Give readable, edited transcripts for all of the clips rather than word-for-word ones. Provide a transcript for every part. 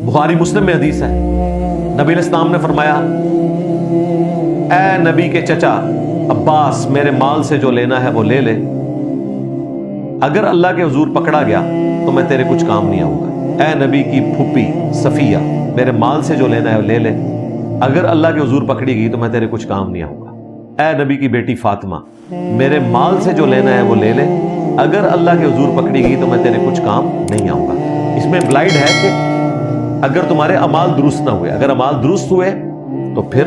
بخاری مسلم میں حدیث ہے، نبی علیہ السلام نے فرمایا اے نبی کے چچا عباس، میرے مال سے جو لینا ہے وہ لے لے، اگر اللہ کے حضور پکڑا گیا تو میں تیرے کچھ کام نہیں آؤں گا۔ اے نبی کی پھوپھی صفیہ، میرے مال سے جو لینا ہے وہ لے لے، اگر اللہ کے حضور پکڑی گئی تو میں تیرے کچھ کام نہیں آؤں گا۔ اے نبی کی بیٹی فاطمہ، میرے مال سے جو لینا ہے وہ لے لے، اگر اللہ کے حضور پکڑی گئی تو میں تیرے کچھ کام نہیں آؤں گا۔ اس میں امپلائڈ ہے کہ اگر تمہارے اعمال درست نہ ہوئے، اگر اعمال درست ہوئے تو پھر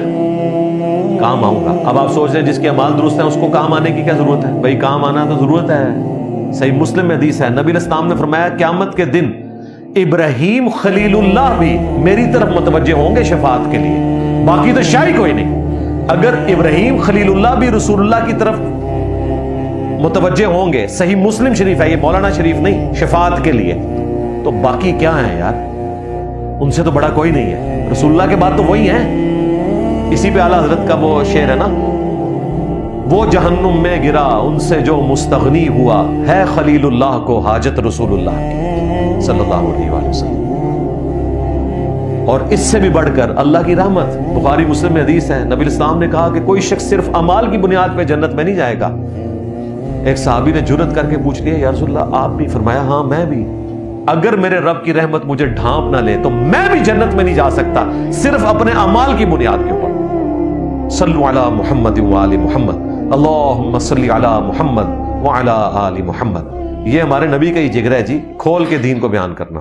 کام آؤں گا۔ اب آپ سوچ رہے ہیں جس کے اعمال درست ہیں اس کو کام آنے کی کیا ضرورت ہے؟ بھائی کام آنا تو ضرورت ہے۔ صحیح مسلم میں حدیث ہے، نبی علیہ السلام نے فرمایا قیامت کے دن ابراہیم خلیل اللہ بھی میری طرف متوجہ ہوں گے شفاعت کے لیے، باقی تو شاید کوئی نہیں۔ اگر ابراہیم خلیل اللہ بھی رسول اللہ کی طرف متوجہ ہوں گے، صحیح مسلم شریف ہے، یہ مولانا شریف نہیں، شفاعت کے لیے، تو باقی کیا ہیں یار؟ ان سے تو بڑا کوئی نہیں ہے، رسول اللہ کے بعد تو وہی ہیں۔ اسی پہ اعلیٰ حضرت کا وہ شعر ہے نا، وہ جہنم میں گرا ان سے جو مستغنی ہوا، ہے خلیل اللہ کو حاجت رسول اللہ کی صلی اللہ علیہ وآلہ وسلم۔ اور اس سے بھی بڑھ کر اللہ کی رحمت، بخاری مسلم میں حدیث ہے، نبی الاسلام نے کہا کہ کوئی شخص صرف اعمال کی بنیاد پہ جنت میں نہیں جائے گا۔ ایک صحابی نے جرأت کر کے پوچھ لیا یا رسول اللہ آپ بھی؟ فرمایا ہاں میں بھی، اگر میرے رب کی رحمت مجھے ڈھانپ نہ لے تو میں بھی جنت میں نہیں جا سکتا، صرف اپنے اعمال کی بنیاد کے اوپر۔ صلو علی محمد وآل محمد، اللہم صلی علی محمد وعلی آل محمد۔ یہ ہمارے نبی کا ہی جگر ہے جی، کھول کے دین کو بیان کرنا۔